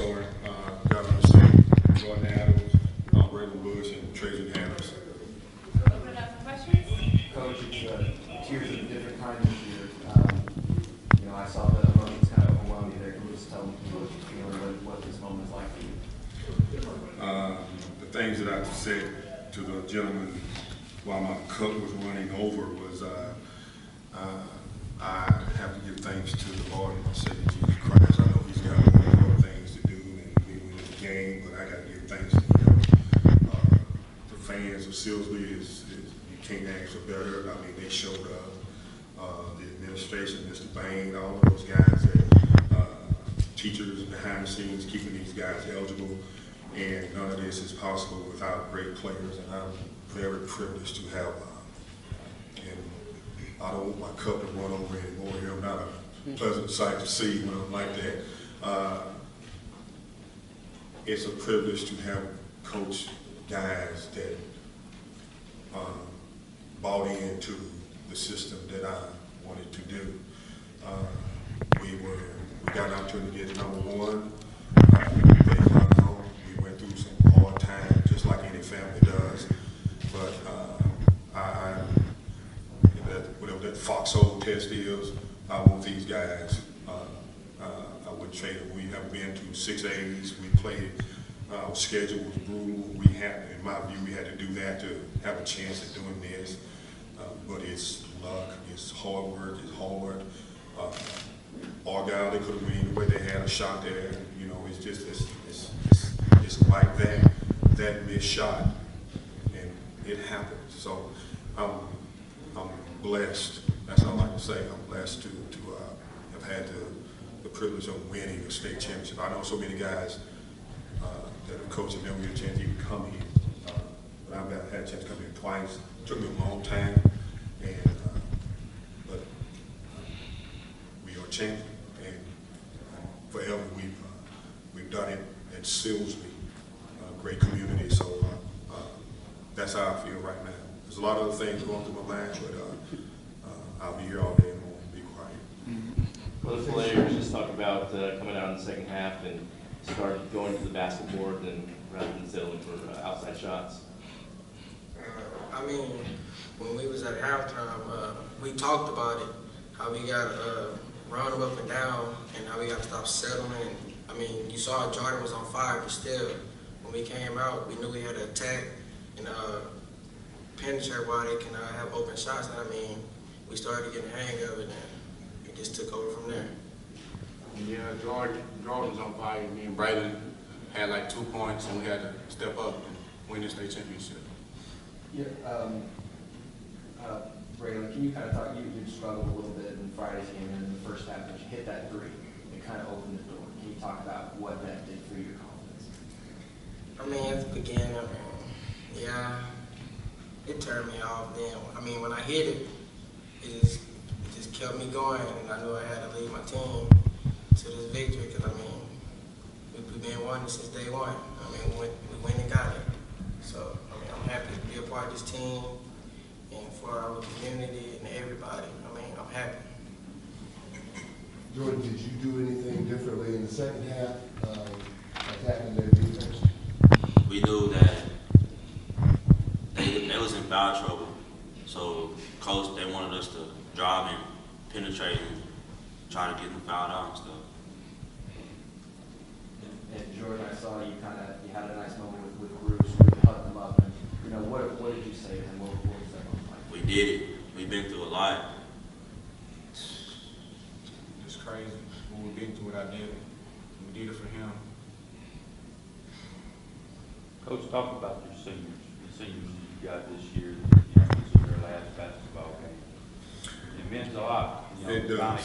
Hawthorne, Governor State, Jordan Adams, Raven Bush, and Trajan Harris. Open it up for questions. Coach, it's tears of different kinds this year. I saw the emotions kind of overwhelm you there. Can you just tell me what you feel, what this moment is like for you? The things that I said to the gentleman while my cup was running over was I have to give thanks to the Lord and my Savior Jesus Christ. I know He's got more things to do and we win the game, but I got to give thanks to Him. The fans of Silsbee you can't ask for better. I mean, they showed up. The administration, Mr. Bain, all of those guys, teachers behind the scenes, keeping these guys eligible. And none of this is possible without great players, and I'm very privileged to have and I don't want my cup to run over anymore here. I'm not a pleasant sight to see when I'm like that. It's a privilege to have coach guys that bought into the system that I wanted to do. We got an opportunity to get number one. We went through some hard times, just like any family does. But whatever that foxhole test is, I want these guys. I wouldn't trade them. We have been to 6 A's. We played. Our schedule was brutal. We had, in my view, we had to do that to have a chance at doing this. But it's luck. It's hard work. It's hard. Argyle, they could have won anyway. They had a shot there. It's just it's like that missed shot, and it happened. So I'm blessed. That's all I can say. I'm blessed to have had the privilege of winning a state championship. I know so many guys that have coached and never get a chance to even come here. But I've had a chance to come here twice. It took me a long time, but we are champions, and forever we've done it at Silsbee, great community. So that's how I feel right now. There's a lot of other things going through my mind, but I'll be here all day and won't be quiet. Well, the players just talk about coming out in the second half and start going to the basketboard rather than settling for outside shots. I mean, when we was at halftime, we talked about it, how we got run them up and down, and how we got to stop settling. I mean, you saw Jordan was on fire, but still, when we came out, we knew we had to attack and penetrate while they can have open shots. And I mean, we started getting the hang of it, and it just took over from there. Yeah, Jordan was on fire. Me and Braden had like 2 points, and we had to step up and win the state championship. Yeah, Braden, can you kind of talk? You struggled a little bit in Friday's game, and in the first half, but you hit that three. It kind of opened the door. Can you talk about what that did for your confidence? I mean, at the beginning, yeah, it turned me off. Then, I mean, when I hit it, it just kept me going, and I knew I had to lead my team to this victory. Because I mean, we've been winning since day one. I mean, we went and got it. So I mean, I'm happy to be a part of this team and for our community and everybody. I mean, I'm happy. Jordan, did you do anything differently in the second half, attacking their defense? We knew that they was in foul trouble, so coach, they wanted us to drive and penetrate and try to get them fouled out and stuff. And Jordan, I saw you had a nice moment with Bruce, where you hugged them up, and what did you say to him? What was that look like? We did it. We've been through a lot. It's crazy. When we've been through what I did, we did it for him. Coach, talk about your seniors. The seniors you got this year. This is their last basketball game. It means a lot. It does.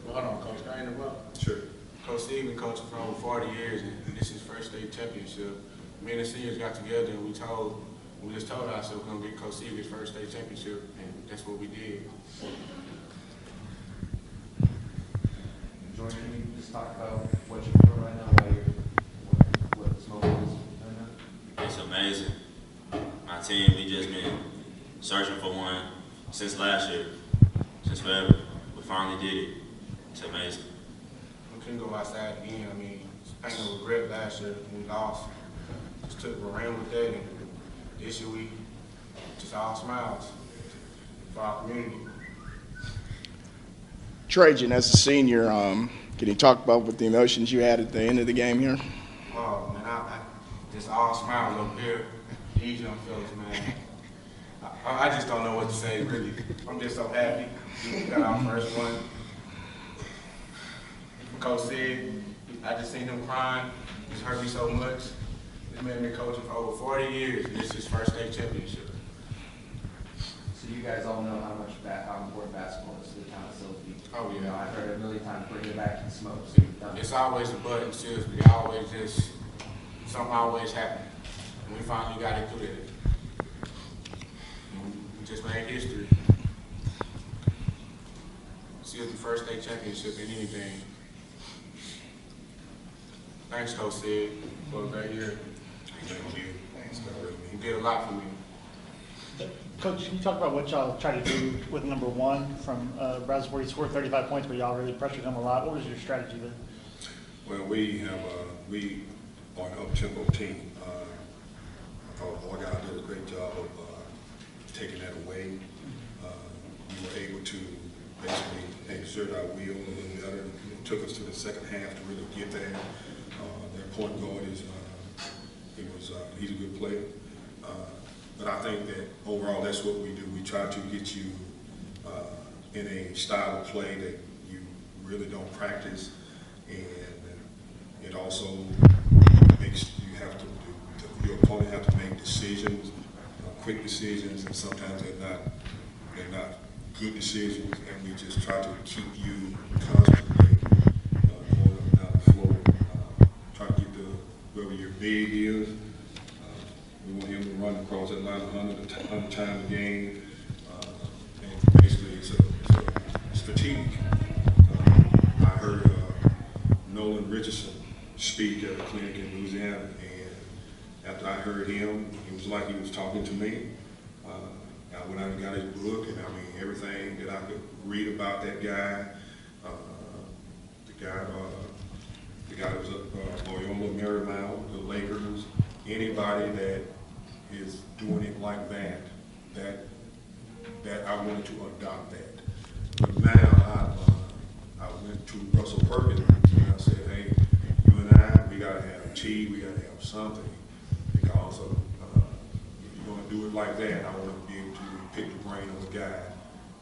Hold on, Coach. Can I interrupt? Sure. Coach Steve been coaching for over 40 years, and this is his first state championship. Me and the seniors got together, and we just told ourselves we're going to get Coach Steve his first state championship, and that's what we did. Jordan, can you just talk about what you're doing right now, what this moment is right now? It's amazing. My team, we just been searching for one since last year, since forever. We finally did it. It's amazing. couldn't go outside again. I mean, ain't no regret last year when we lost. Just ran with that, and this year we just all smiles for our community. Trajan, as a senior, can you talk about what the emotions you had at the end of the game here? Oh man, I just all smiles up here. These young fellas, man. I just don't know what to say, really. I'm just so happy we got our first one. Coach said, I just seen him crying. It's hurt me so much. This man been coaching for over 40 years, and this is his first state championship. So you guys all know how important basketball is to the town of Silsbee. Oh, yeah. You know, I've heard it a million times, bring it back and smoke. So you've done it. It's always a button, Silsbee. Always just, something always happens. And we finally got it through that. We just made history. Silsbee first state championship in anything. Thanks, Coach Sid, for a great year. Thank you. Thanks, You did a lot for me. Coach, can you talk about what y'all try to do with number one from Brazosport? He scored 35 points, but y'all really pressured him a lot. What was your strategy there? Well, we are an up-tempo team. I thought our guys did a great job of taking that away. We were able to basically exert our will a little better. It took us to the second half to really get there. Their point guard is he's a good player. But I think that overall that's what we do. We try to get you in a style of play that you really don't practice, and it also makes you have to your opponent have to make decisions, quick decisions, and sometimes they're not good decisions, and we just try to keep you constantly going up and down the floor. Try to get whoever your big is. We want him to run across that line 100 times a game, and basically it's fatigue. I heard Nolan Richardson speak at a clinic in Louisiana, and after I heard him, it was like he was talking to me. I went out and got his book, and I mean everything that I could read about that guy. The guy was at Loyola Marymount, the Lakers. Anybody that is doing it like that I wanted to adopt that. But now I went to Russell Perkins and I said, hey, you and I, we gotta have tea, we gotta have something, because if you're gonna do it like that, I want to be able to pick the brain of a guy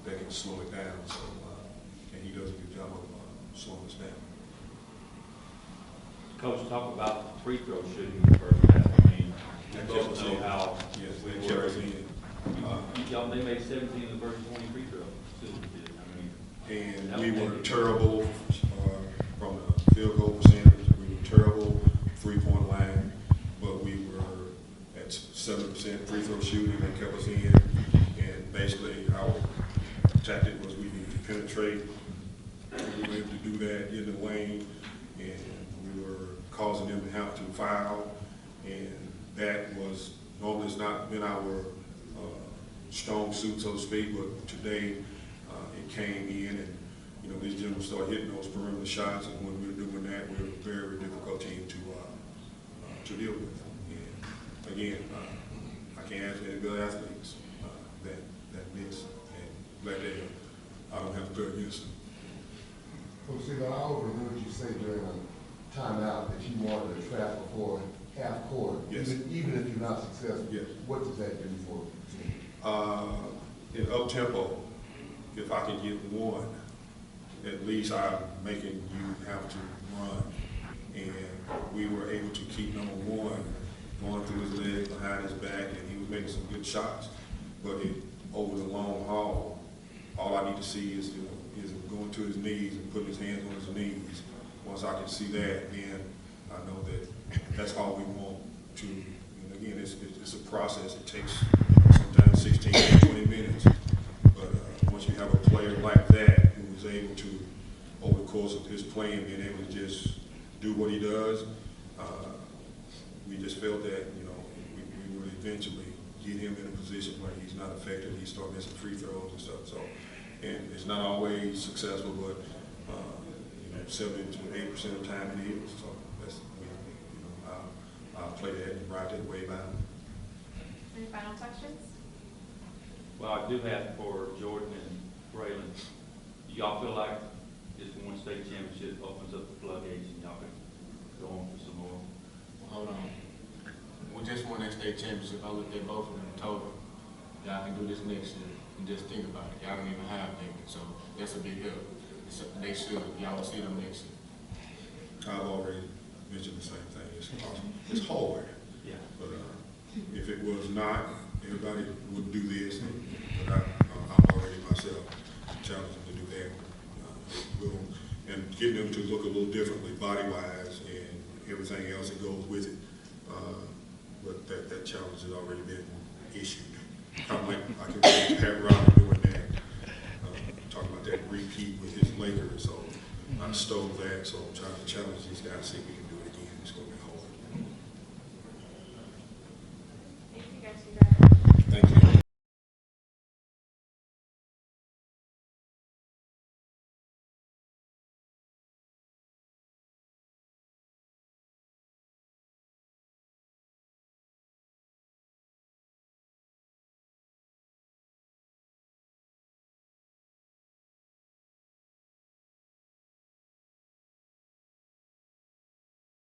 that can slow it down. So, and he does a good job of slowing us down. Coach, talk about the free throw shooting in the first half. I mean, you both know how Yes, we they kept were. us in. Y'all, they made 17 of the first 20 free throws. Silsbee did. I mean, And that we was were negative. terrible from the field goal percentage. We were terrible three-point line, but we were at 7% free throw shooting. They kept us in, and basically our tactic was we needed to penetrate. We were able to do that in the lane, and we were causing them to have to foul, and that was normally it's not been our strong suit, so to speak, but today it came in, and these gentlemen started hitting those perimeter shots, and when we were doing that, we were a very difficult team to deal with. And again, I can't ask any good athletes that miss, and glad that I don't have to go against them. Coach Steve, I overheard you say during a timeout that you wanted to trap before half court, Yes. even if you're not successful. Yes. What does that do for the team? In up-tempo, if I can get one, at least I'm making you have to run. And we were able to keep number one going through his legs, behind his back, and he was making some good shots. But over the long haul, all I need to see is going to his knees and putting his hands on his knees. Once I can see that, then I know that that's all we want to. And again, it's a process. It takes sometimes 16 to 20 minutes. But once you have a player like that who is able to, over the course of his playing, being able to just do what he does, we just felt that we would eventually get him in a position where he's not effective. He starts missing free throws and stuff. So, and it's not always successful, but 70 to 80% of the time it is. So that's, I'll play that and ride that wave out. Any final questions? Well, I do have for Jordan and Braylon, do y'all feel like this one state championship opens up the floodgates and y'all can go on for some more? Hold on. We just won that state championship. I looked at both of them and told them, y'all can do this next year. And just think about it. Y'all don't even have thinking. So that's a big help. So they should. Y'all will see them next year. I've already mentioned the same thing. It's awesome. It's hard. Yeah. But if it was not, everybody would do this. But I'm already myself challenging to do that. And getting them to look a little differently body-wise and everything else that goes with it. But that challenge has already been issued. Kind of like I can see Pat Riley doing that, talking about that repeat with his Lakers. So I stole that, so I'm trying to challenge these guys, see if we can do